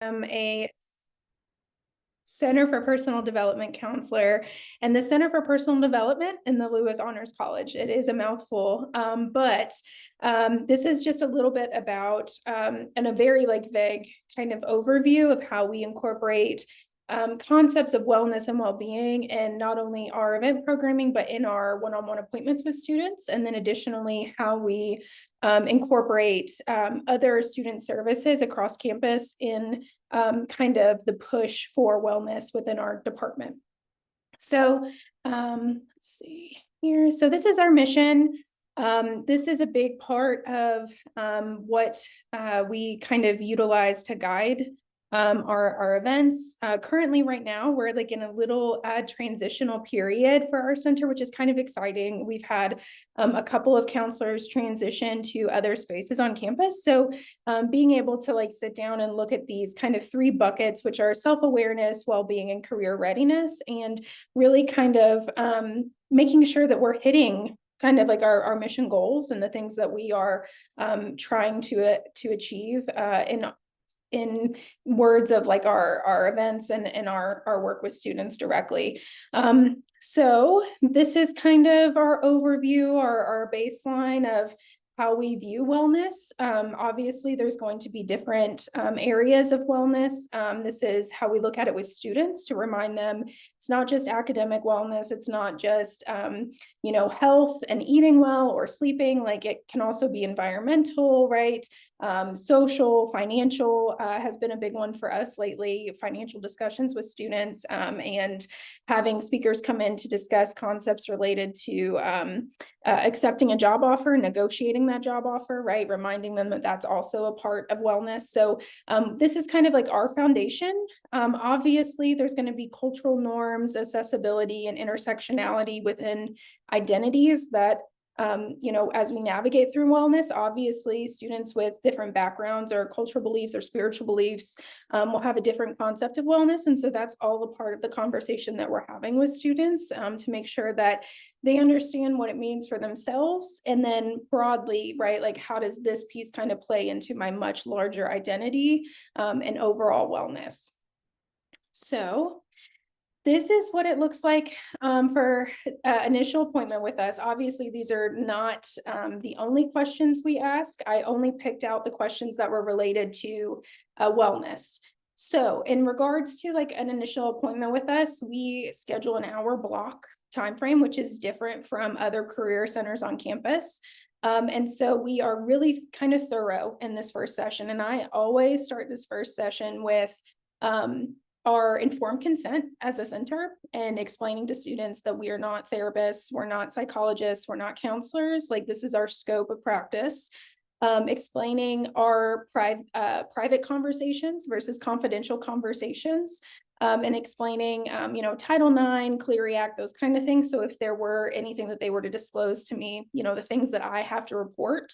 I'm a Center for Personal Development counselor and the Center for Personal Development in the Lewis Honors College. It is a mouthful, but this is just a little bit about and a very vague kind of overview of how we incorporate concepts of wellness and well-being in not only our event programming, but in our one-on-one appointments with students. And then additionally, how we incorporate other student services across campus in kind of the push for wellness within our department. So let's see here. So this is our mission. This is a big part of what we kind of utilize to guide our events. Currently right now, we're in a little transitional period for our center, which is kind of exciting. We've had a couple of counselors transition to other spaces on campus. So being able to sit down and look at these kind of three buckets, which are self-awareness, well-being, and career readiness, and really kind of making sure that we're hitting kind of our mission goals and the things that we are trying to achieve in words of our events and our work with students directly. So this is kind of our overview, our baseline of how we view wellness. Obviously, there's going to be different areas of wellness. This is how we look at it with students to remind them it's not just academic wellness. It's not just, health and eating well or sleeping. It can also be environmental, right? Social, financial has been a big one for us lately, financial discussions with students and having speakers come in to discuss concepts related to accepting a job offer, negotiating that job offer, right? Reminding them that that's also a part of wellness. So this is kind of our foundation. Obviously, there's going to be cultural norms, accessibility, and intersectionality within identities that as we navigate through wellness. Obviously, students with different backgrounds or cultural beliefs or spiritual beliefs will have a different concept of wellness. And so that's all a part of the conversation that we're having with students to make sure that they understand what it means for themselves. And then broadly, right, how does this piece kind of play into my much larger identity and overall wellness? So this is what it looks like for initial appointment with us. Obviously, these are not the only questions we ask. I only picked out the questions that were related to wellness. So in regards to an initial appointment with us, we schedule an hour block time frame, which is different from other career centers on campus. And so we are really kind of thorough in this first session. And I always start this first session with our informed consent as a center and explaining to students that we are not therapists, we're not psychologists, we're not counselors. This is our scope of practice. Explaining our private conversations versus confidential conversations. And explaining, Title IX, Clery Act, those kind of things. So if there were anything that they were to disclose to me, the things that I have to report,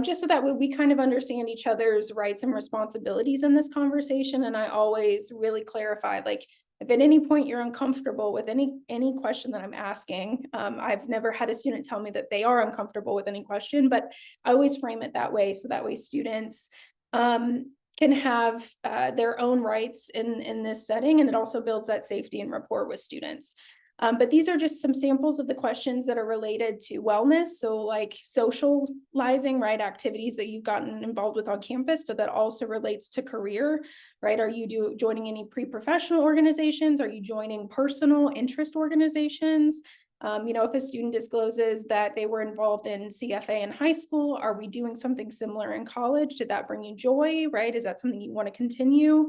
just so that we kind of understand each other's rights and responsibilities in this conversation. And I always really clarify, if at any point you're uncomfortable with any question that I'm asking, I've never had a student tell me that they are uncomfortable with any question, but I always frame it that way. So that way students can have their own rights in this setting. And it also builds that safety and rapport with students. But these are just some samples of the questions that are related to wellness. So socializing, right? Activities that you've gotten involved with on campus, but that also relates to career, right? Are you joining any pre-professional organizations? Are you joining personal interest organizations? If a student discloses that they were involved in CFA in high school, are we doing something similar in college? Did that bring you joy, right? Is that something you want to continue?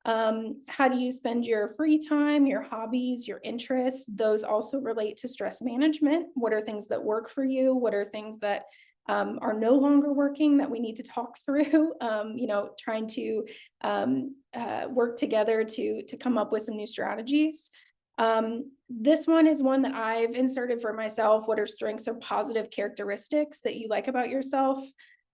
How do you spend your free time, your hobbies, your interests? Those also relate to stress management. What are things that work for you? What are things that are no longer working that we need to talk through? Trying to work together to come up with some new strategies. This one is one that I've inserted for myself. What are strengths or positive characteristics that you like about yourself?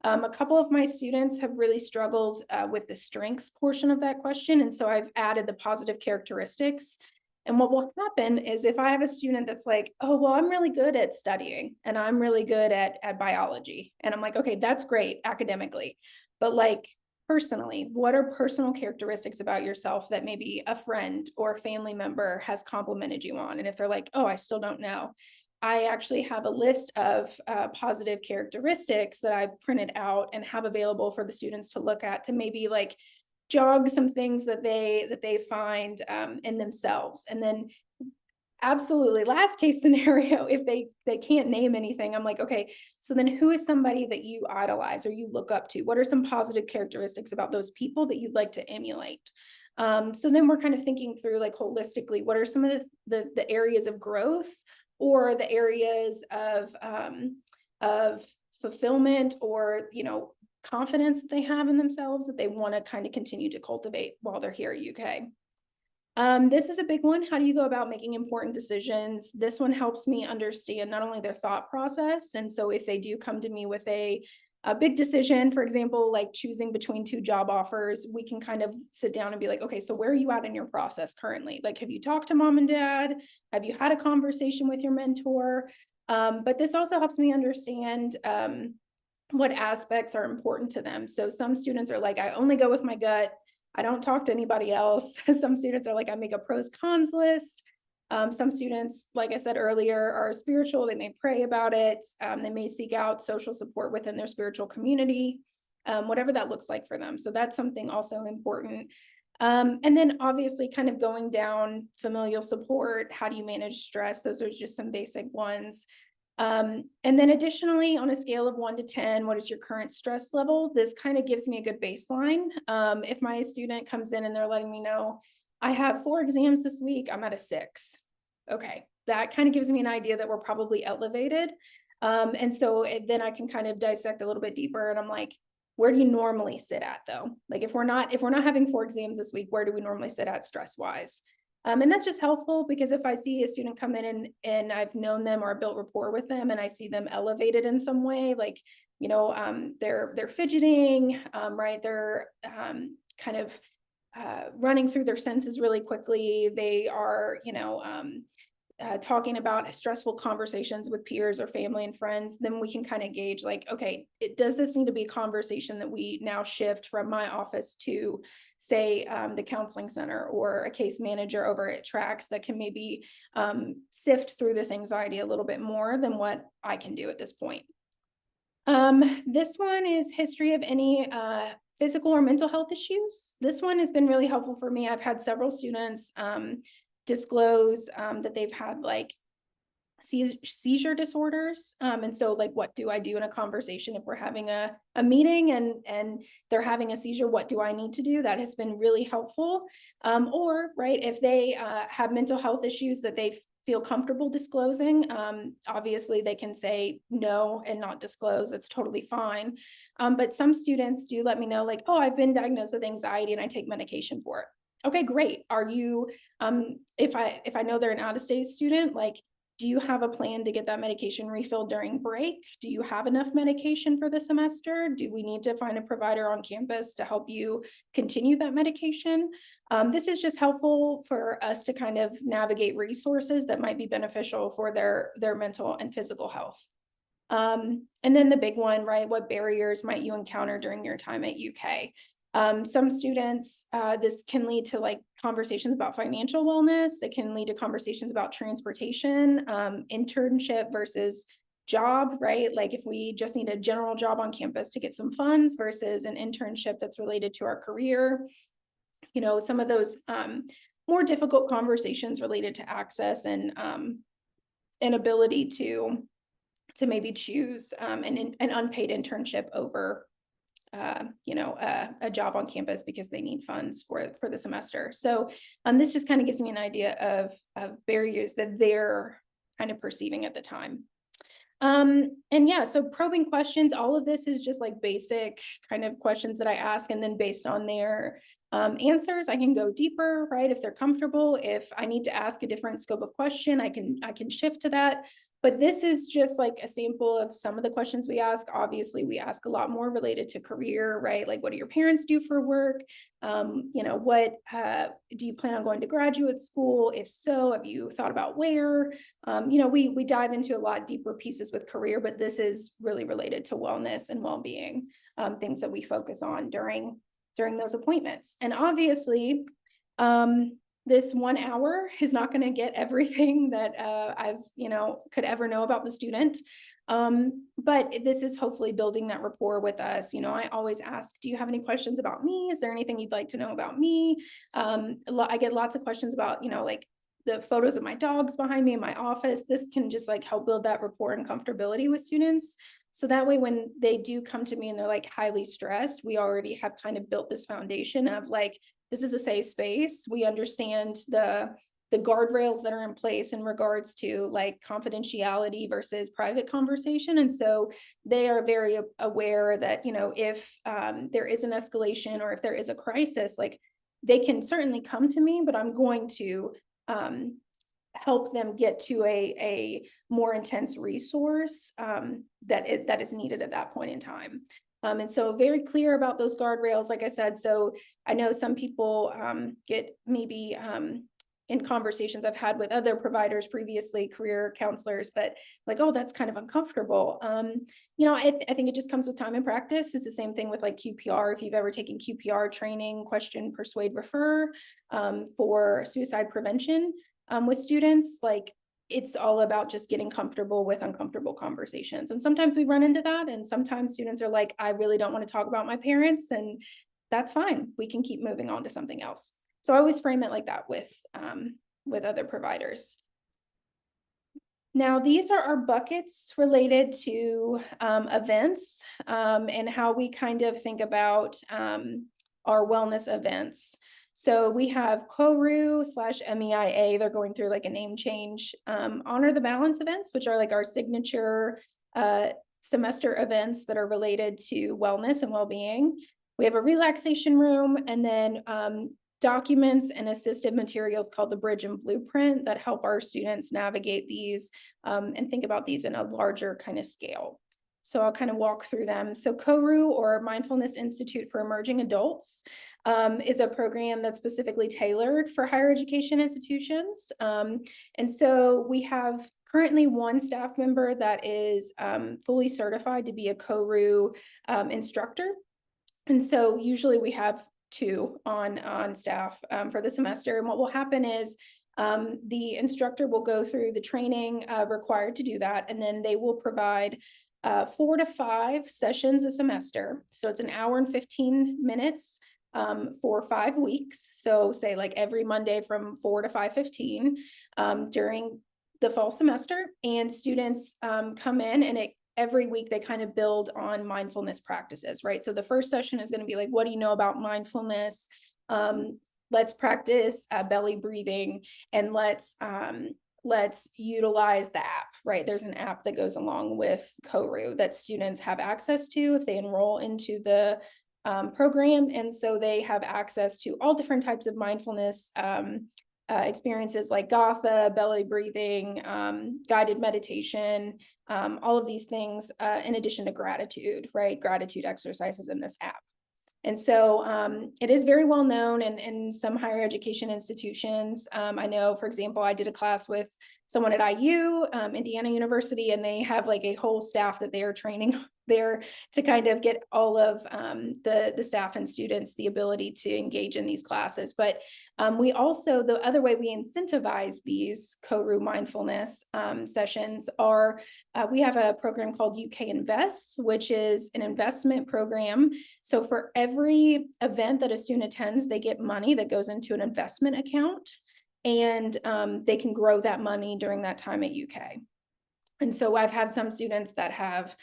A couple of my students have really struggled with the strengths portion of that question. And so I've added the positive characteristics. And what will happen is if I have a student that's oh, well, I'm really good at studying and I'm really good at biology. And I'm okay, that's great academically. But personally, what are personal characteristics about yourself that maybe a friend or a family member has complimented you on? And if they're like, oh, I still don't know, I actually have a list of positive characteristics that I've printed out and have available for the students to look at, to maybe like jog some things that they find in themselves. And then absolutely, last case scenario, if they can't name anything, I'm like, okay, so then who is somebody that you idolize or you look up to? What are some positive characteristics about those people that you'd like to emulate? So then we're kind of thinking through, like, holistically, what are some of the areas of growth, or the areas of fulfillment, or, you know, confidence that they have in themselves that they want to kind of continue to cultivate while they're here at UK. This is a big one. How do you go about making important decisions? This one helps me understand not only their thought process. And so if they do come to me with a big decision, for example, like choosing between two job offers, we can kind of sit down and be like, okay, so where are you at in your process currently? Like, have you talked to mom and dad? Have you had a conversation with your mentor? But this also helps me understand what aspects are important to them. So some students are like, I only go with my gut. I don't talk to anybody else. Some students are like, I make a pros cons list. Some students, like I said earlier, are spiritual. They may pray about it. They may seek out social support within their spiritual community, whatever that looks like for them. So that's something also important. And then obviously kind of going down familial support. How do you manage stress? Those are just some basic ones. And then additionally, on a scale of 1 to 10, what is your current stress level? This kind of gives me a good baseline. If my student comes in and they're letting me know, I have 4 exams this week, I'm at a 6. Okay, that kind of gives me an idea that we're probably elevated. And so then I can kind of dissect a little bit deeper, and I'm like, where do you normally sit at though? Like, if we're not having 4 exams this week, where do we normally sit at stress wise? And that's just helpful, because if I see a student come in and I've known them or built rapport with them, and I see them elevated in some way, like, you know, they're fidgeting, right? They're kind of running through their senses really quickly. They are, you know, talking about stressful conversations with peers or family and friends, then we can kind of gauge, like, okay, does this need to be a conversation that we now shift from my office to, say, the counseling center, or a case manager over at Trax that can maybe sift through this anxiety a little bit more than what I can do at this point. This one is history of any physical or mental health issues. This one has been really helpful for me. I've had several students disclose that they've had like seizure disorders. And so, like, what do I do in a conversation if we're having a meeting and they're having a seizure? What do I need to do? That has been really helpful. Or, right, if they have mental health issues that they feel comfortable disclosing, obviously they can say no and not disclose. It's totally fine. But some students do let me know, like, oh, I've been diagnosed with anxiety and I take medication for it. Okay, great. Are you, if I know they're an out-of-state student, like, do you have a plan to get that medication refilled during break? Do you have enough medication for the semester? Do we need to find a provider on campus to help you continue that medication? This is just helpful for us to kind of navigate resources that might be beneficial for their mental and physical health. And then the big one, right? What barriers might you encounter during your time at UK? Some students, this can lead to like conversations about financial wellness. It can lead to conversations about transportation, internship versus job, right? Like, if we just need a general job on campus to get some funds versus an internship that's related to our career. You know, some of those more difficult conversations related to access and ability to maybe choose an unpaid internship over you know, a job on campus because they need funds for the semester. So this just kind of gives me an idea of barriers that they're kind of perceiving at the time. And yeah, so probing questions, all of this is just like basic kind of questions that I ask, and then based on their answers, I can go deeper, right? If they're comfortable, if I need to ask a different scope of question, I can shift to that. But this is just like a sample of some of the questions we ask. Obviously, we ask a lot more related to career, right? Like, what do your parents do for work? You know, what do you plan on going to graduate school? If so, have you thought about where? You know, we dive into a lot deeper pieces with career, but this is really related to wellness and well-being, things that we focus on during during those appointments. And obviously, this 1 hour is not going to get everything that I've, could ever know about the student. But this is hopefully building that rapport with us. I always ask, do you have any questions about me? Is there anything you'd like to know about me? I get lots of questions about, like the photos of my dogs behind me in my office. This can just like help build that rapport and comfortability with students. So that way, when they do come to me and they're like highly stressed, we already have kind of built this foundation of like, this is a safe space. We understand the guardrails that are in place in regards to like confidentiality versus private conversation. And so they are very aware that, if there is an escalation or if there is a crisis, like they can certainly come to me, but I'm going to help them get to a more intense resource that is needed at that point in time. And so very clear about those guardrails, like I said. So I know some people get maybe in conversations I've had with other providers previously, career counselors, that like, oh, that's kind of uncomfortable. I think it just comes with time and practice. It's the same thing with like QPR. If you've ever taken QPR training, question, persuade, refer for suicide prevention with students, like it's all about just getting comfortable with uncomfortable conversations. And sometimes we run into that. And sometimes students are like, I really don't want to talk about my parents. And that's fine. We can keep moving on to something else. So I always frame it like that with other providers. Now, these are our buckets related to events and how we kind of think about our wellness events. So we have CORU/MEIA, they're going through like a name change, Honor the Balance events, which are like our signature semester events that are related to wellness and well-being. We have a relaxation room, and then documents and assistive materials called the Bridge and Blueprint that help our students navigate these and think about these in a larger kind of scale. So I'll kind of walk through them. So CORU, or Mindfulness Institute for Emerging Adults, is a program that's specifically tailored for higher education institutions. And so we have currently one staff member that is fully certified to be a CORU instructor. And so usually we have two on staff for the semester. And what will happen is the instructor will go through the training required to do that, and then they will provide 4 to 5 sessions a semester. So it's an hour and 15 minutes for 5 weeks. So say like every Monday from 4 to 5:15 during the fall semester, and students come in, and every week they kind of build on mindfulness practices, right? So the first session is going to be like, what do you know about mindfulness? Let's practice belly breathing, and let's utilize the app, right? There's an app that goes along with CORU that students have access to if they enroll into the program. And so they have access to all different types of mindfulness experiences like Gatha, belly breathing, guided meditation, all of these things, in addition to gratitude, right? Gratitude exercises in this app. And so it is very well known in some higher education institutions. I know, for example, I did a class with someone at IU, Indiana University, and they have like a whole staff that they are training there to kind of get all of the staff and students the ability to engage in these classes. But we also, the other way we incentivize these CORU mindfulness sessions are, we have a program called UK Invests, which is an investment program. So for every event that a student attends, they get money that goes into an investment account, and they can grow that money during that time at UK. And so I've had some students that have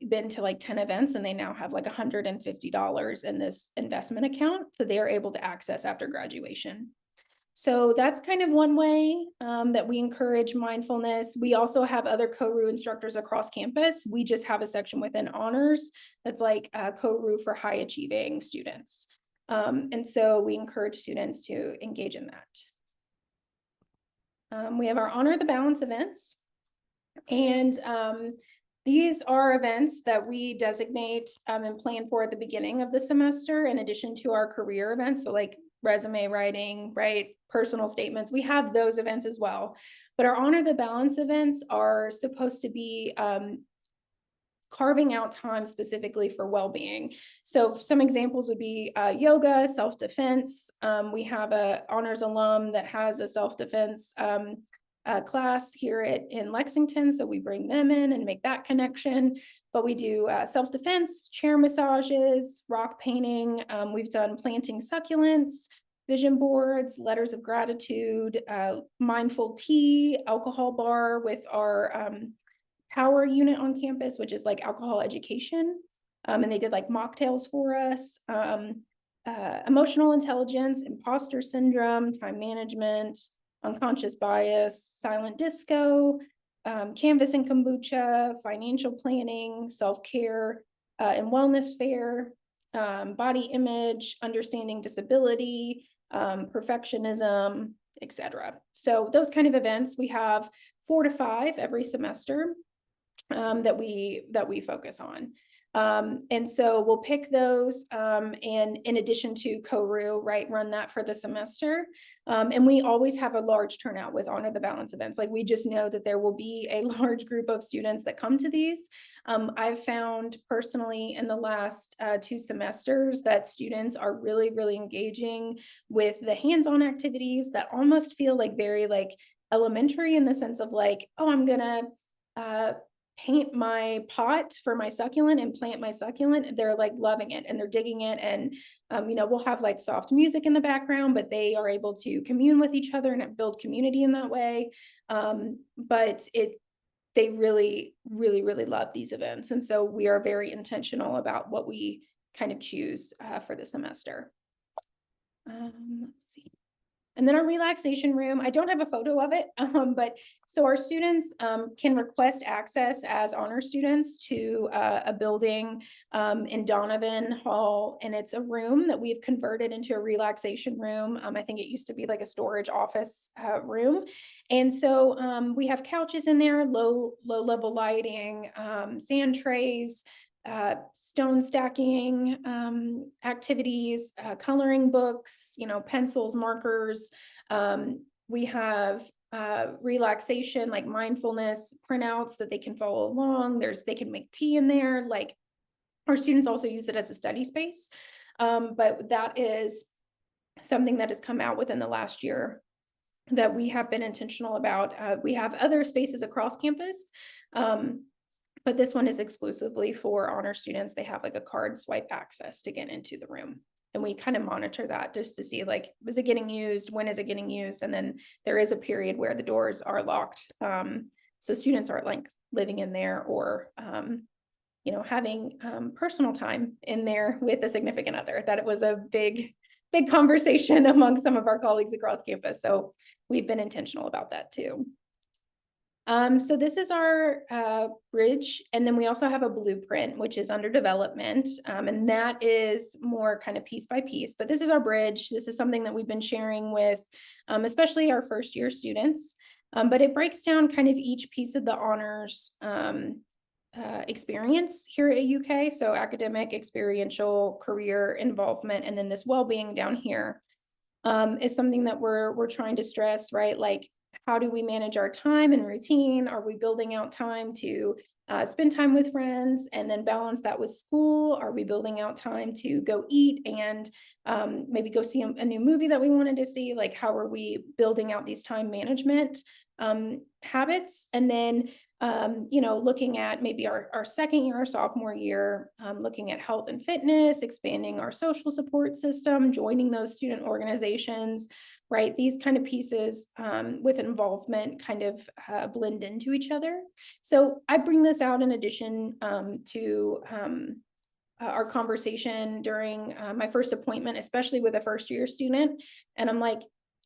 been to like 10 events, and they now have like $150 in this investment account that they are able to access after graduation. So that's kind of one way that we encourage mindfulness. We also have other CORU instructors across campus. We just have a section within honors that's like CORU for high achieving students. And so we encourage students to engage in that. We have our Honor the Balance events. And these are events that we designate and plan for at the beginning of the semester, in addition to our career events. So like resume writing, right? Personal statements. We have those events as well. But our Honor the Balance events are supposed to be carving out time specifically for well-being. So some examples would be yoga, self-defense. We have a honors alum that has a self-defense class here in Lexington. So we bring them in and make that connection. But we do self-defense, chair massages, rock painting. We've done planting succulents, vision boards, letters of gratitude, mindful tea, alcohol bar with our power unit on campus, which is like alcohol education. And they did like mocktails for us, emotional intelligence, imposter syndrome, time management, unconscious bias, silent disco, Canvas and kombucha, financial planning, self-care, and wellness fair, body image, understanding disability, perfectionism, etc. So those kind of events, we have 4 to 5 every semester that we focus on. And so we'll pick those and in addition to CORU, right, run that for the semester. And we always have a large turnout with Honor the Balance events. Like we just know that there will be a large group of students that come to these. I've found personally in the last 2 semesters that students are really, really engaging with the hands-on activities that almost feel like very like elementary in the sense of like, oh, I'm gonna paint my pot for my succulent and plant my succulent. They're like loving it and they're digging it. And, you know, we'll have like soft music in the background, but they are able to commune with each other and build community in that way. But they really, really, really love these events. And so we are very intentional about what we kind of choose for the semester. Let's see. And then our relaxation room, I don't have a photo of it, but so our students can request access as honor students to a building in Donovan Hall, and it's a room that we've converted into a relaxation room. I think it used to be like a storage office room. And so we have couches in there, low level lighting, sand trays, stone stacking activities, coloring books, you know, pencils, markers. We have relaxation, like mindfulness printouts that they can follow along. They can make tea in there. Like our students also use it as a study space. But that is something that has come out within the last year that we have been intentional about. We have other spaces across campus. But this one is exclusively for honor students. They have like a card swipe access to get into the room. And we kind of monitor that just to see like, is it getting used? When is it getting used? And then there is a period where the doors are locked. So students aren't like living in there or, you know, having personal time in there with a significant other. That it was a big conversation among some of our colleagues across campus. So we've been intentional about that too. So this is our bridge, and then we also have a blueprint, which is under development, and that is more kind of piece by piece, but this is our bridge. This is something that we've been sharing with especially our first year students, but it breaks down kind of each piece of the honors experience here at UK, so academic, experiential, career involvement, and then this well-being down here is something that we're trying to stress, right? Like, how do we manage our time and routine? Are we building out time to spend time with friends and then balance that with school? Are we building out time to go eat and maybe go see a new movie that we wanted to see? Like, how are we building out these time management habits? And then, you know, looking at maybe our second year, our sophomore year, looking at health and fitness, expanding our social support system, joining those student organizations, right? These kind of pieces with involvement kind of blend into each other. So I bring this out in addition to our conversation during my first appointment, especially with a first year student. And I'm like,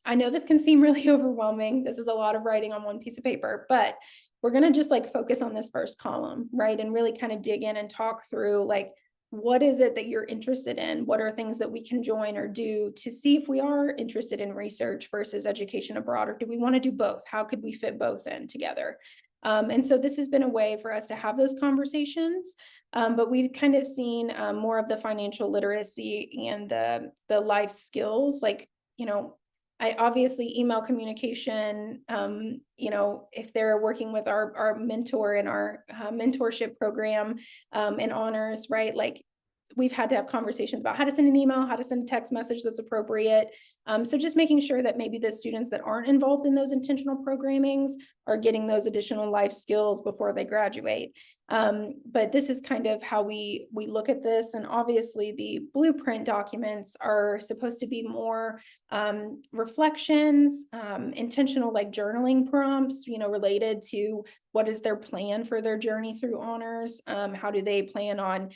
I know this can seem really overwhelming. This is a lot of writing on one piece of paper, but we're going to just like focus on this first column, right? And really kind of dig in and talk through like, what is it that you're interested in? What are things that we can join or do to see if we are interested in research versus education abroad, or do we want to do both? How could we fit both in together? And so this has been a way for us to have those conversations, but we've kind of seen more of the financial literacy and the life skills, like, you know, I obviously email communication, you know, if they're working with our mentor in our mentorship program in honors, right? Like we've had to have conversations about how to send an email, how to send a text message that's appropriate. So just making sure that maybe the students that aren't involved in those intentional programmings are getting those additional life skills before they graduate. But this is kind of how we look at this. And obviously the blueprint documents are supposed to be more reflections, intentional like journaling prompts, you know, related to what is their plan for their journey through honors, how do they plan on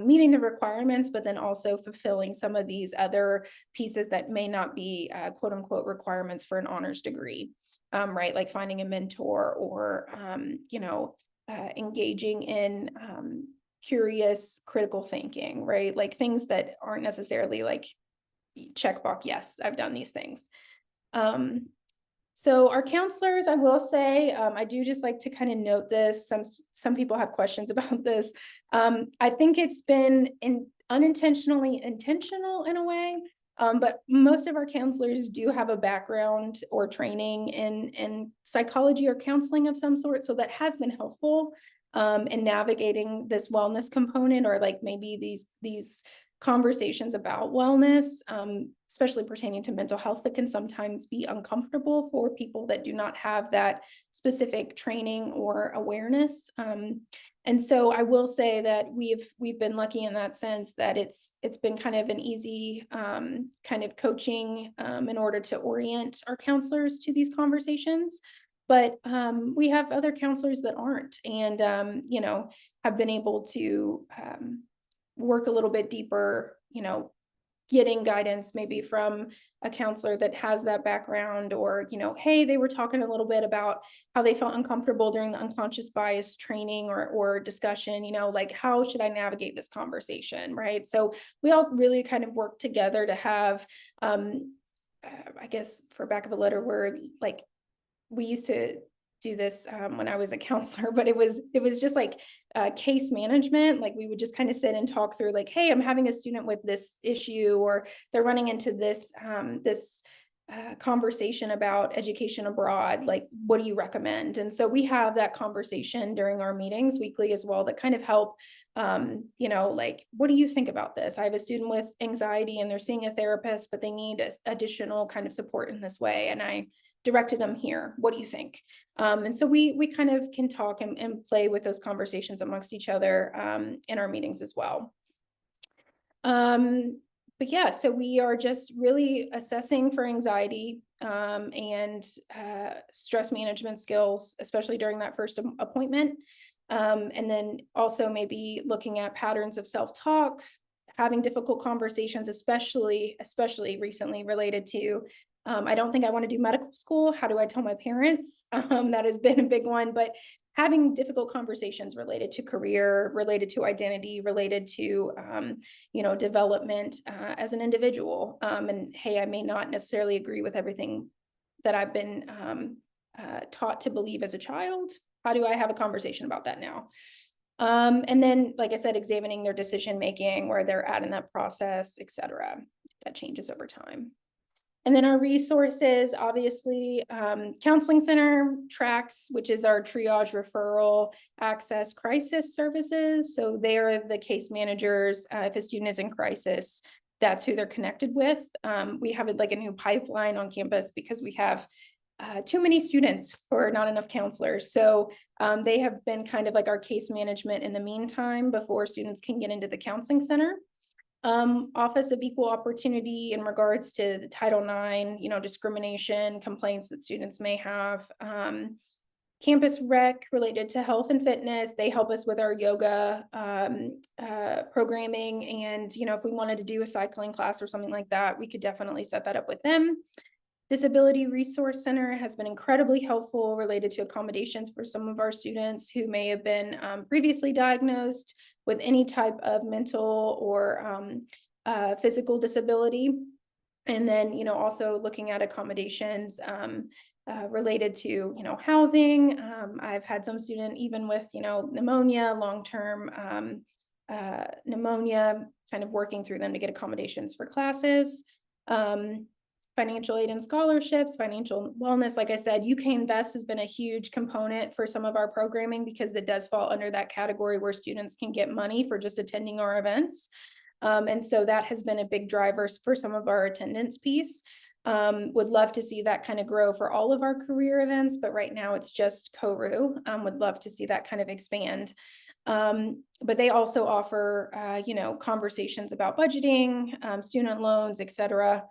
meeting the requirements, but then also fulfilling some of these other pieces that may not be quote unquote requirements for an honors degree, right? Like finding a mentor or, you know, engaging in curious critical thinking, right? Like things that aren't necessarily like checkbox, yes, I've done these things. So our counselors, I will say, I do just like to kind of note this. Some people have questions about this. I think it's been unintentionally intentional in a way, but most of our counselors do have a background or training in psychology or counseling of some sort. So that has been helpful in navigating this wellness component, or like maybe these conversations about wellness, especially pertaining to mental health, that can sometimes be uncomfortable for people that do not have that specific training or awareness. And so I will say that we've been lucky in that sense, that it's been kind of an easy kind of coaching in order to orient our counselors to these conversations. But we have other counselors that aren't, and you know, have been able to work a little bit deeper, you know, getting guidance maybe from a counselor that has that background, or, you know, hey, they were talking a little bit about how they felt uncomfortable during the unconscious bias training or discussion, you know, like how should I navigate this conversation, right? So we all really kind of work together to have, I guess for back of a letter word, like we used to do this when I was a counselor, but it was just like case management. Like we would just kind of sit and talk through like, hey, I'm having a student with this issue, or they're running into this conversation about education abroad. Like, what do you recommend? And so we have that conversation during our meetings weekly as well, that kind of help, you know, like, what do you think about this? I have a student with anxiety and they're seeing a therapist, but they need additional kind of support in this way. And I directed them here. What do you think? And so we kind of can talk and play with those conversations amongst each other in our meetings as well. But yeah, so we are just really assessing for anxiety and stress management skills, especially during that first appointment. And then also maybe looking at patterns of self-talk, having difficult conversations, especially recently related to I don't think I want to do medical school. How do I tell my parents? That has been a big one, but having difficult conversations related to career, related to identity, related to, you know, development as an individual. And hey, I may not necessarily agree with everything that I've been taught to believe as a child. How do I have a conversation about that now? And then, like I said, examining their decision-making, where they're at in that process, et cetera. That changes over time. And then our resources, obviously, Counseling Center, TRACS, which is our triage, referral, access, crisis services. So they are the case managers. If a student is in crisis, that's who they're connected with. We have like a new pipeline on campus because we have too many students for not enough counselors. So they have been kind of like our case management in the meantime before students can get into the Counseling Center. Office of Equal Opportunity in regards to the Title IX, you know, discrimination complaints that students may have. Campus Rec related to health and fitness. They help us with our yoga programming. And, you know, if we wanted to do a cycling class or something like that, we could definitely set that up with them. Disability Resource Center has been incredibly helpful related to accommodations for some of our students who may have been previously diagnosed with any type of mental or physical disability. And then, you know, also looking at accommodations related to, you know, housing. I've had some student even with, you know, pneumonia, long-term pneumonia, kind of working through them to get accommodations for classes. financial aid and scholarships, financial wellness. Like I said, UK Invest has been a huge component for some of our programming because it does fall under that category where students can get money for just attending our events. And so that has been a big driver for some of our attendance piece. Would love to see that kind of grow for all of our career events, but right now it's just KORU. Would love to see that kind of expand. But they also offer, conversations about budgeting, student loans, et cetera.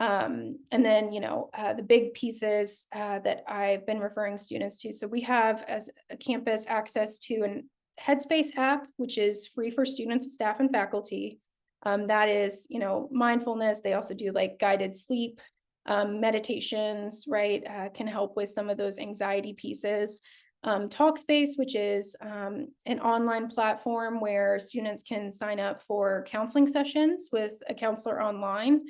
And then, the big pieces that I've been referring students to. So we have as a campus access to an Headspace app, which is free for students, staff, and faculty. That is, mindfulness. They also do like guided sleep, meditations, right? Can help with some of those anxiety pieces. Talkspace, which is an online platform where students can sign up for counseling sessions with a counselor online.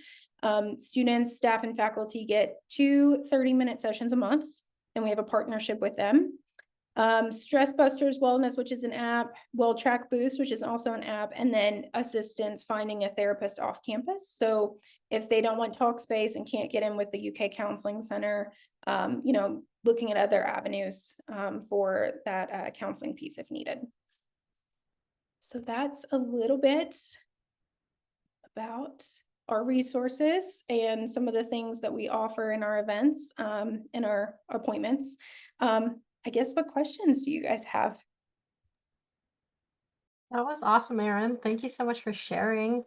Students, staff, and faculty get 2 30-minute sessions a month, and we have a partnership with them. Stress Busters Wellness, which is an app, WellTrack Boost, which is also an app, and then assistance finding a therapist off campus. So if they don't want Talkspace and can't get in with the UK Counseling Center, looking at other avenues for that counseling piece if needed. So that's a little bit about our resources and some of the things that we offer in our events, in our appointments. I guess, what questions do you guys have? That was awesome, Erin. Thank you so much for sharing.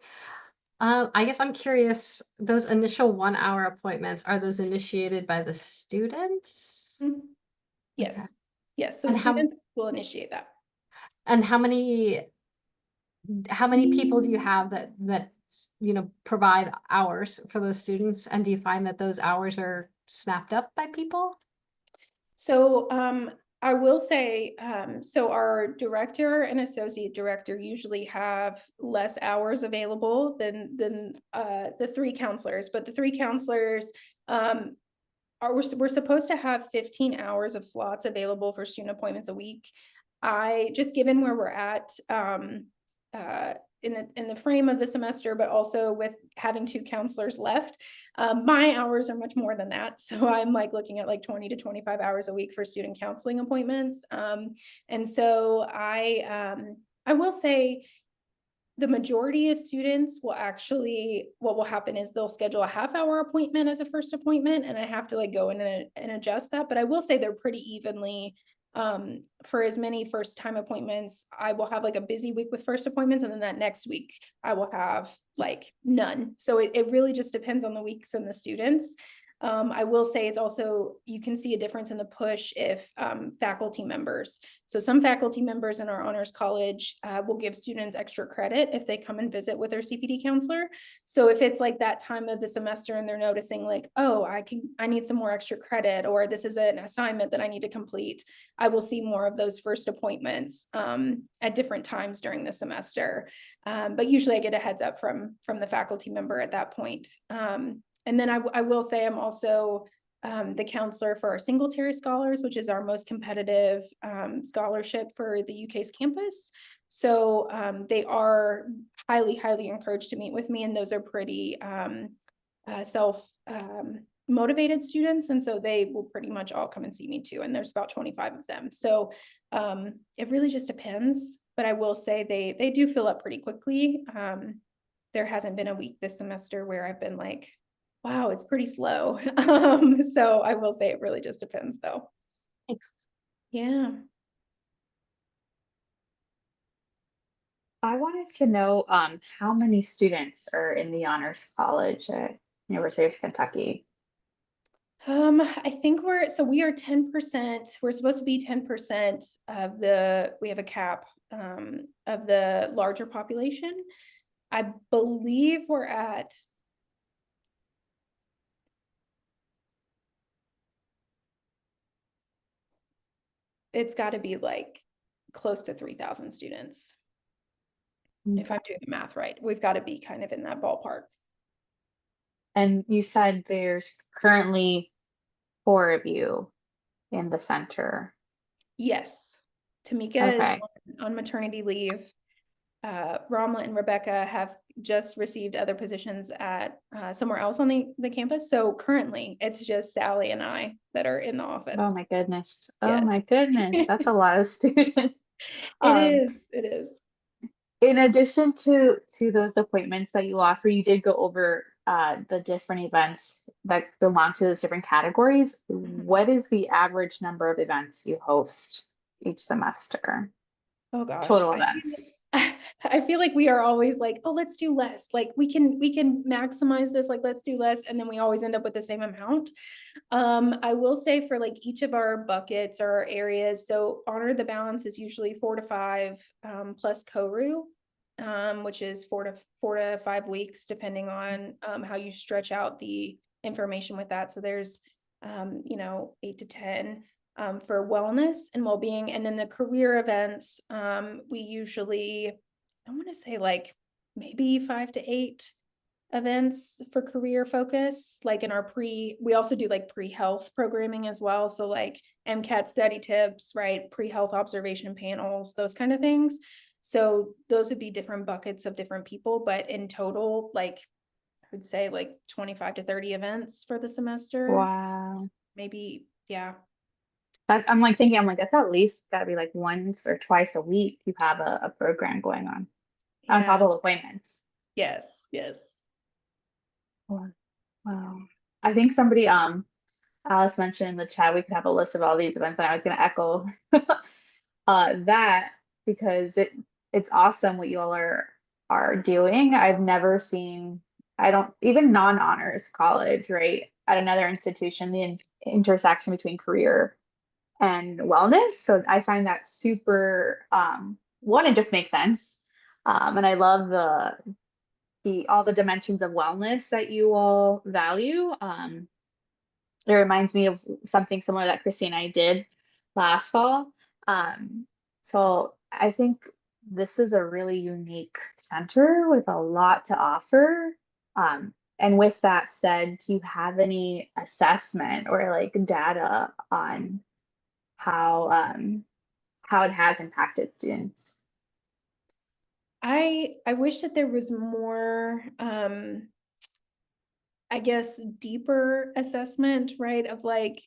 I guess I'm curious, those initial 1 hour appointments, are those initiated by the students? Mhm. Okay. Yes, yes, so And students will initiate that. how many people do you have that provide hours for those students? And do you find that those hours are snapped up by people? So I will say, so our director and associate director usually have less hours available than the 3 counselors, but the 3 counselors we're supposed to have 15 hours of slots available for student appointments a week. I just, given where we're at in the frame of the semester, but also with having 2 counselors left, my hours are much more than that. So I'm like looking at like 20 to 25 hours a week for student counseling appointments. And so I will say the majority of students will actually, what will happen is they'll schedule a half-hour appointment as a first appointment, and I have to like go in and adjust that. But I will say they're pretty evenly, for as many first time appointments. I will have like a busy week with first appointments, and then that next week I will have like none. So it really just depends on the weeks and the students. I will say it's also, you can see a difference in the push if faculty members. So some faculty members in our honors college will give students extra credit if they come and visit with their CPD counselor. So if it's like that time of the semester and they're noticing like, oh, I need some more extra credit, or this is an assignment that I need to complete, I will see more of those first appointments at different times during the semester. But usually I get a heads up from the faculty member at that point. And then I will say I'm also the counselor for our Singletary Scholars, which is our most competitive scholarship for the UK's campus. So they are highly, highly encouraged to meet with me, and those are pretty self motivated students, and so they will pretty much all come and see me too, and there's about 25 of them. So it really just depends, but I will say they do fill up pretty quickly. There hasn't been a week this semester where I've been like, wow, it's pretty slow. So I will say it really just depends though. Thanks. Yeah. I wanted to know how many students are in the Honors College at University of Kentucky. I think we are 10%. We're supposed to be 10% of we have a cap of the larger population. I believe we're at, it's got to be like close to 3,000 students. If I'm doing the math right, we've got to be kind of in that ballpark. And you said there's currently 4 of you in the center. Yes. Tamika is Okay. on maternity leave. Ramla and Rebecca have just received other positions at somewhere else on the campus. So currently it's just Sally and I that are in the office. Oh my goodness. Oh Yeah. my goodness. That's a lot of students. It is. In addition to those appointments that you offer, you did go over the different events that belong to those different categories. What is the average number of events you host each semester? Oh gosh. Total events. I feel like we are always like, oh, let's do less. Like we can maximize this, like let's do less. And then we always end up with the same amount. I will say for like each of our buckets or our areas, so Honor the Balance is usually 4 to 5 plus CORU, which is 4 to 5 weeks, depending on how you stretch out the information with that. So there's 8 to 10 for wellness and well-being. And then the career events, we usually, I want to say like maybe 5 to 8 events for career focus. Like in our we also do like pre-health programming as well. So like MCAT study tips, right? Pre-health observation panels, those kind of things. So those would be different buckets of different people, but in total, like I would say like 25 to 30 events for the semester. Wow. Maybe, yeah. I'm like thinking, I'm like, that's at least gotta be like once or twice a week you have a program going on top Yeah. of appointments. Yes. Wow. Wow. I think somebody, Alice mentioned in the chat, we could have a list of all these events, and I was gonna echo that because it's awesome what you all are doing. I've never seen, I don't even non-honors college, right? At another institution, the intersection between career and wellness. So I find that super one, it just makes sense. And I love the all the dimensions of wellness that you all value. It reminds me of something similar that Christy and I did last fall. So I think this is a really unique center with a lot to offer. And with that said, do you have any assessment or like data on how it has impacted students? I wish that there was more I guess deeper assessment, right? Of like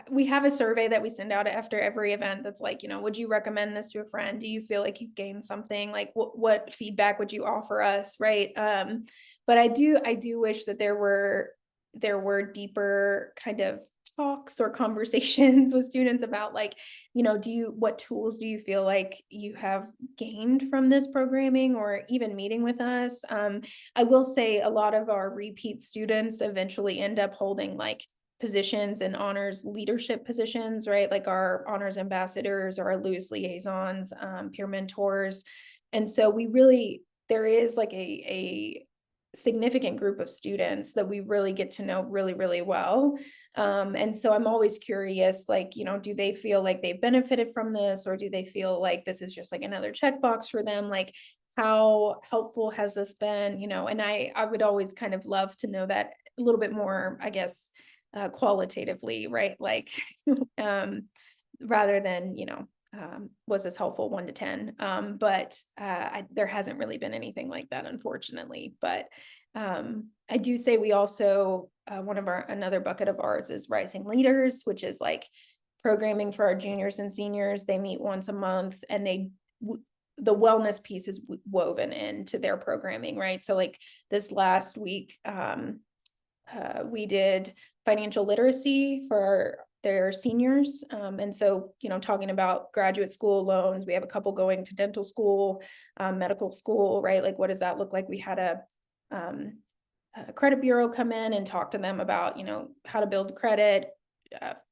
we have a survey that we send out after every event that's like, would you recommend this to a friend? Do you feel like you've gained something? Like what feedback would you offer us, right? But I do wish that there were deeper kind of talks or conversations with students about like, what tools do you feel like you have gained from this programming or even meeting with us? I will say a lot of our repeat students eventually end up holding like positions and honors leadership positions, right? Like our honors ambassadors or our Lewis liaisons, peer mentors. And so there is like a significant group of students that we really get to know really, really well. And so I'm always curious, like, do they feel like they've benefited from this, or do they feel like this is just like another checkbox for them? Like, how helpful has this been? And I would always kind of love to know that a little bit more, I guess, qualitatively, right? Like, rather than, was this helpful 1 to 10? But there hasn't really been anything like that, unfortunately. But I do say we also, another bucket of ours is Rising Leaders, which is like programming for our juniors and seniors. They meet once a month, and the wellness piece is woven into their programming, right? So like this last week, we did financial literacy for their seniors. And so, talking about graduate school loans, we have a couple going to dental school, medical school, right? Like, what does that look like? We had a credit bureau come in and talk to them about, how to build credit,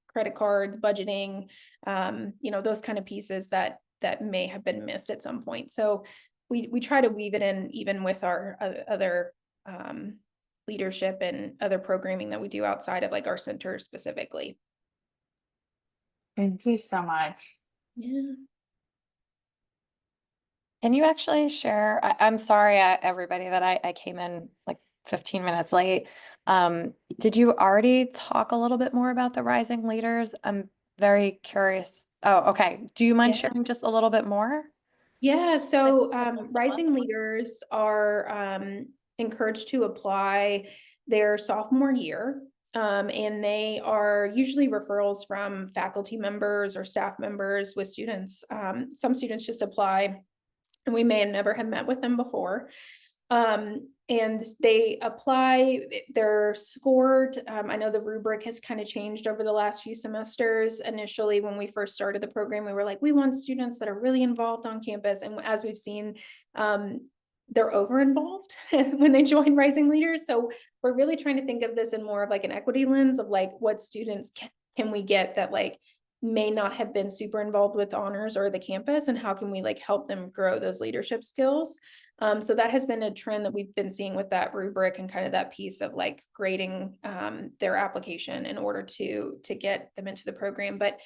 credit cards, budgeting, those kind of pieces that may have been missed at some point. So we try to weave it in even with our other leadership and other programming that we do outside of like our center specifically. Thank you so much. Yeah. Can you actually share? I'm sorry, everybody, that I came in like 15 minutes late. Did you already talk a little bit more about the Rising Leaders? I'm very curious. Oh, okay. Do you mind Yeah. sharing just a little bit more? Yeah, so That's rising leaders are encouraged to apply their sophomore year. And they are usually referrals from faculty members or staff members with students. Some students just apply and we may never have met with them before. And they apply, they're scored. I know the rubric has kind of changed over the last few semesters. Initially, when we first started the program, we were like, we want students that are really involved on campus. And as we've seen, they're over involved when they join Rising Leaders. So we're really trying to think of this in more of like an equity lens of like what students can we get that like may not have been super involved with honors or the campus, and how can we like help them grow those leadership skills. So that has been a trend that we've been seeing with that rubric and kind of that piece of like grading their application in order to get them into the program. But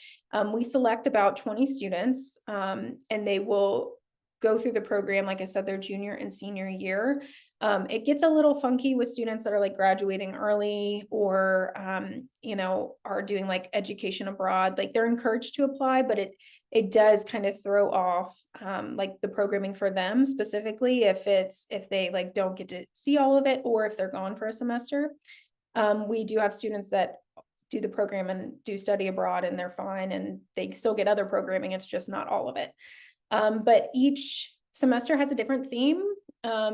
we select about 20 students and they will go through the program, like I said, their junior and senior year. It gets a little funky with students that are like graduating early or, you know, are doing like education abroad. Like they're encouraged to apply, but it does kind of throw off like the programming for them specifically if they like don't get to see all of it or if they're gone for a semester. We do have students that do the program and do study abroad and they're fine and they still get other programming. It's just not all of it. But each semester has a different theme.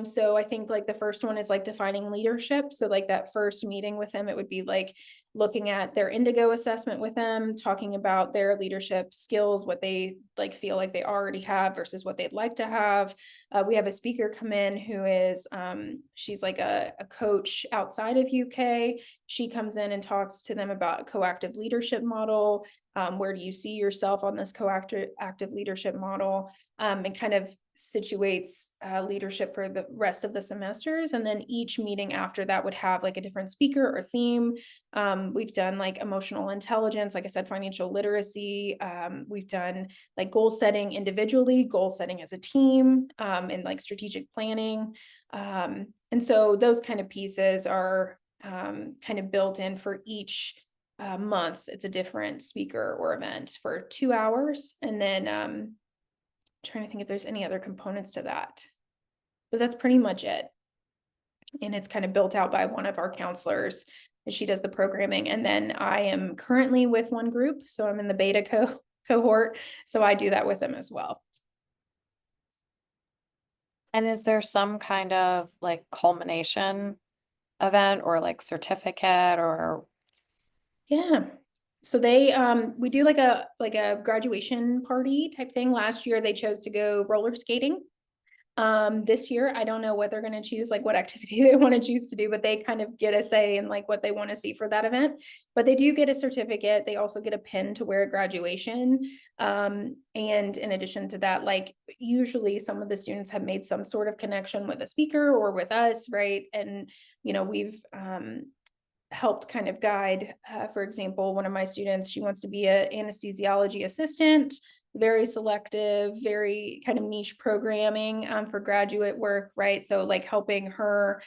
So I think like the first one is like defining leadership. So like that first meeting with them, it would be like looking at their Indigo assessment with them, talking about their leadership skills, what they like feel like they already have versus what they'd like to have. We have a speaker come in who is, she's like a coach outside of UK. She comes in and talks to them about a coactive leadership model. Where do you see yourself on this active leadership model, and kind of situates leadership for the rest of the semesters. And then each meeting after that would have like a different speaker or theme. We've done like emotional intelligence, like I said, financial literacy. We've done like goal setting individually, goal setting as a team, and like strategic planning. And so those kind of pieces are kind of built in for each month. It's a different speaker or event for 2 hours. And then trying to think if there's any other components to that, but that's pretty much it. And it's kind of built out by one of our counselors and she does the programming. And then I am currently with one group. So I'm in the beta cohort. So I do that with them as well. And is there some kind of like culmination event or like certificate or? Yeah. So they we do like a graduation party type thing. Last year they chose to go roller skating. This year I don't know what they're going to choose, like what activity they want to choose to do, but they kind of get a say in like what they want to see for that event. But they do get a certificate. They also get a pin to wear at graduation. And in addition to that, like usually some of the students have made some sort of connection with a speaker or with us, right? And you know, we've helped kind of guide, for example, one of my students, she wants to be an anesthesiology assistant, very selective, very kind of niche programming for graduate work, right? So like helping her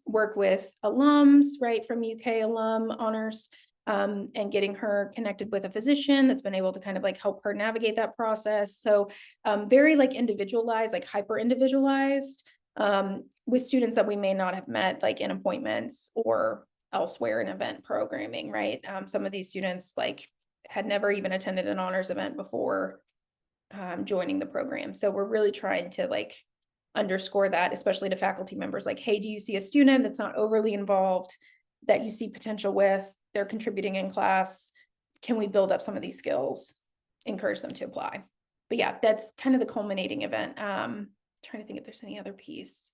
work with alums, right, from UK alum honors, and getting her connected with a physician that's been able to kind of like help her navigate that process. So very like individualized, like hyper individualized with students that we may not have met like in appointments or elsewhere in event programming, right? Some of these students like had never even attended an honors event before joining the program. So we're really trying to like underscore that, especially to faculty members, like, hey, do you see a student that's not overly involved that you see potential with, they're contributing in class, can we build up some of these skills, encourage them to apply? But yeah, that's kind of the culminating event. Trying to think if there's any other piece.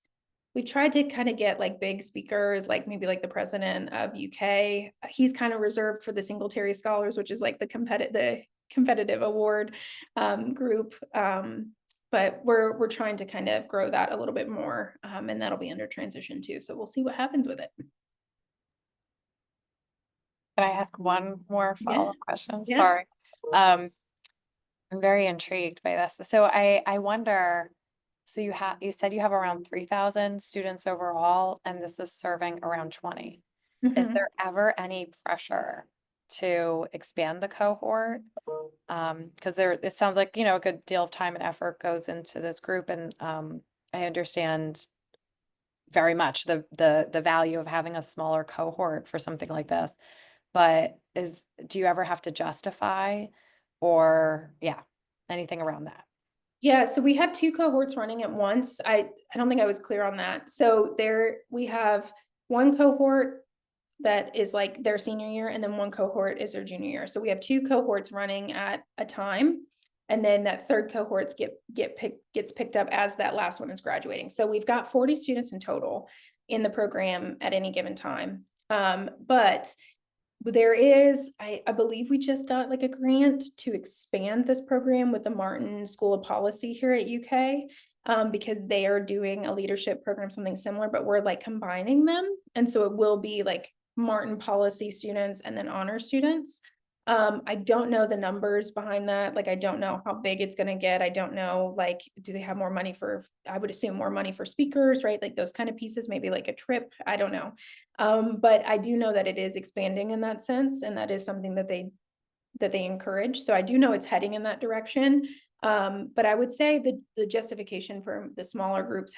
We tried to kind of get like big speakers, like maybe like the president of UK. He's kind of reserved for the Singletary Scholars, which is like the competitive award group. But we're trying to kind of grow that a little bit more, and that'll be under transition too. So we'll see what happens with it. Can I ask one more follow-up question? Yeah. Sorry. I'm very intrigued by this. So I wonder, so you said you have around 3,000 students overall, and this is serving around 20. Is Mhm. there ever any pressure to expand the cohort? Because it sounds like, a good deal of time and effort goes into this group, and I understand very much the value of having a smaller cohort for something like this. But do you ever have to justify or anything around that? Yeah, so we have two cohorts running at once. I don't think I was clear on that. So we have one cohort that is like their senior year, and then one cohort is their junior year. So we have two cohorts running at a time. And then that third cohorts gets picked up as that last one is graduating. So we've got 40 students in total in the program at any given time. But there is, I believe we just got like a grant to expand this program with the Martin School of Policy here at UK. Because they are doing a leadership program, something similar, but we're like combining them. And so it will be like Martin policy students and then honor students. I don't know the numbers behind that. Like, I don't know how big it's going to get. I don't know, like, do they have more money I would assume more money for speakers, right? Like those kind of pieces, maybe like a trip. I don't know. But I do know that it is expanding in that sense. And that is something that they encourage. So I do know it's heading in that direction. But I would say the justification for the smaller groups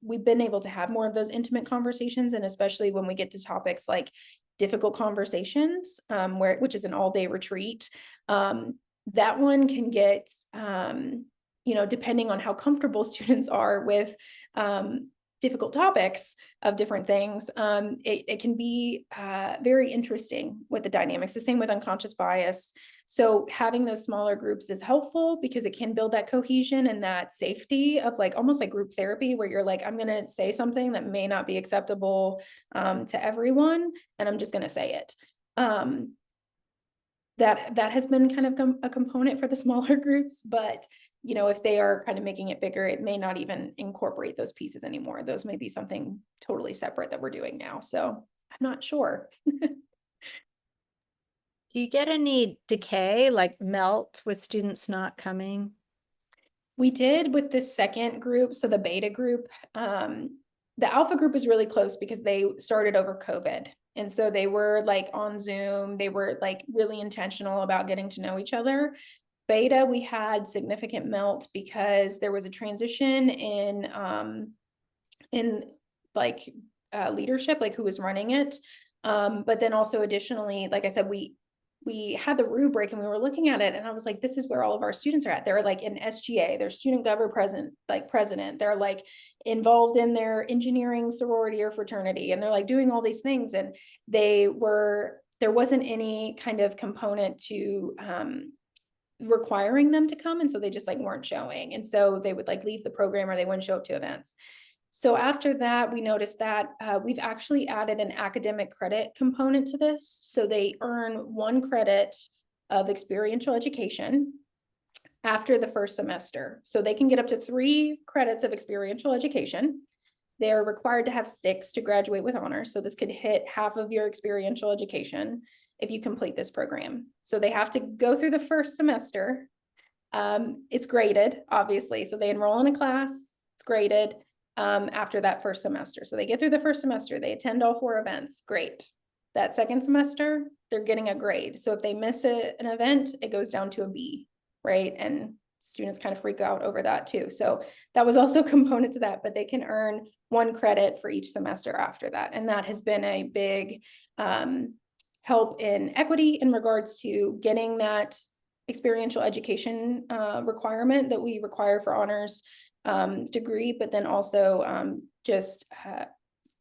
we've been able to have more of those intimate conversations. And especially when we get to topics like difficult conversations, which is an all-day retreat, that one can get, depending on how comfortable students are with, difficult topics of different things, it can be very interesting with the dynamics. The same with unconscious bias. So having those smaller groups is helpful because it can build that cohesion and that safety of like almost like group therapy, where you're like, I'm going to say something that may not be acceptable to everyone, and I'm just going to say it. That has been kind of a component for the smaller groups, but if they are kind of making it bigger, it may not even incorporate those pieces anymore. Those may be something totally separate that we're doing now. So I'm not sure. Do you get any decay, like melt with students not coming? We did with the second group. So the beta group, the alpha group is really close because they started over COVID. And so they were like on Zoom, they were like really intentional about getting to know each other. Beta, we had significant melt because there was a transition in leadership, like who was running it. But then also additionally, like I said, we had the rubric and we were looking at it, and I was like, this is where all of our students are at. They're like in SGA, they're student government president. They're like involved in their engineering sorority or fraternity. And they're like doing all these things. And there wasn't any kind of component to, requiring them to come. And so they just like weren't showing. And so they would like leave the program or they wouldn't show up to events. So after that, we noticed that we've actually added an academic credit component to this. So they earn 1 credit of experiential education after the first semester. So they can get up to 3 credits of experiential education. They're required to have 6 to graduate with honors. So this could hit half of your experiential education if you complete this program. So they have to go through the first semester. It's graded, obviously. So they enroll in a class, it's graded after that first semester. So they get through the first semester, they attend all 4 events, great. That second semester, they're getting a grade. So if they miss an event, it goes down to a B, right? And students kind of freak out over that too. So that was also a component to that, but they can earn 1 credit for each semester after that. And that has been a big help in equity in regards to getting that experiential education requirement that we require for honors degree, but then also just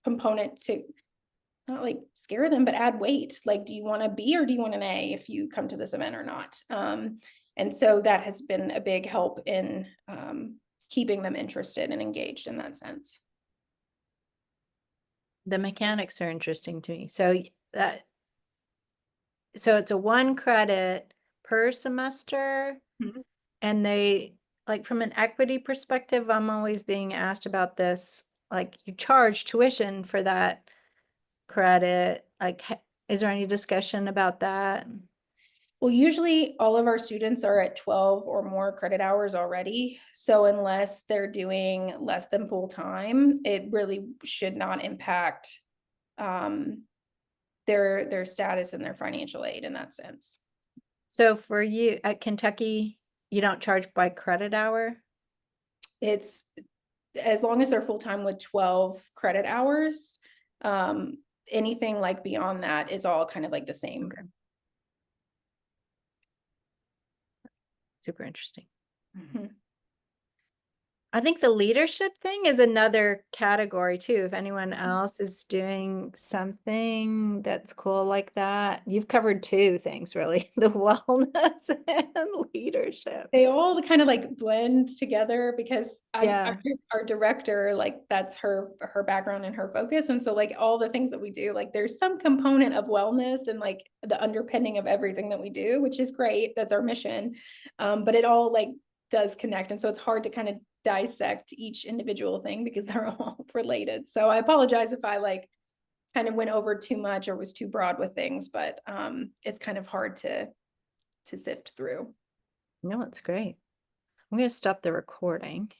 component to not like scare them, but add weight. Like, do you want a B or do you want an A if you come to this event or not? And so that has been a big help in keeping them interested and engaged in that sense. The mechanics are interesting to me. So it's a 1 credit per semester. Mhm. And they, like, from an equity perspective, I'm always being asked about this. Like, you charge tuition for that credit. Like, is there any discussion about that? Well, usually all of our students are at 12 or more credit hours already. So unless they're doing less than full time, it really should not impact their status and their financial aid in that sense. So for you at Kentucky, you don't charge by credit hour? It's as long as they're full-time with 12 credit hours, anything like beyond that is all kind of like the same. Okay. Super interesting. Mhm. I think the leadership thing is another category too. If anyone else is doing something that's cool like that, you've covered two things really, the wellness and leadership. They all kind of like blend together because Yeah. our director, like that's her background and her focus. And so like all the things that we do, like there's some component of wellness and like the underpinning of everything that we do, which is great. That's our mission. But it all like does connect. And so it's hard to kind of dissect each individual thing because they're all related. So I apologize if I like kind of went over too much or was too broad with things, but it's kind of hard to sift through. No, it's great. I'm going to stop the recording.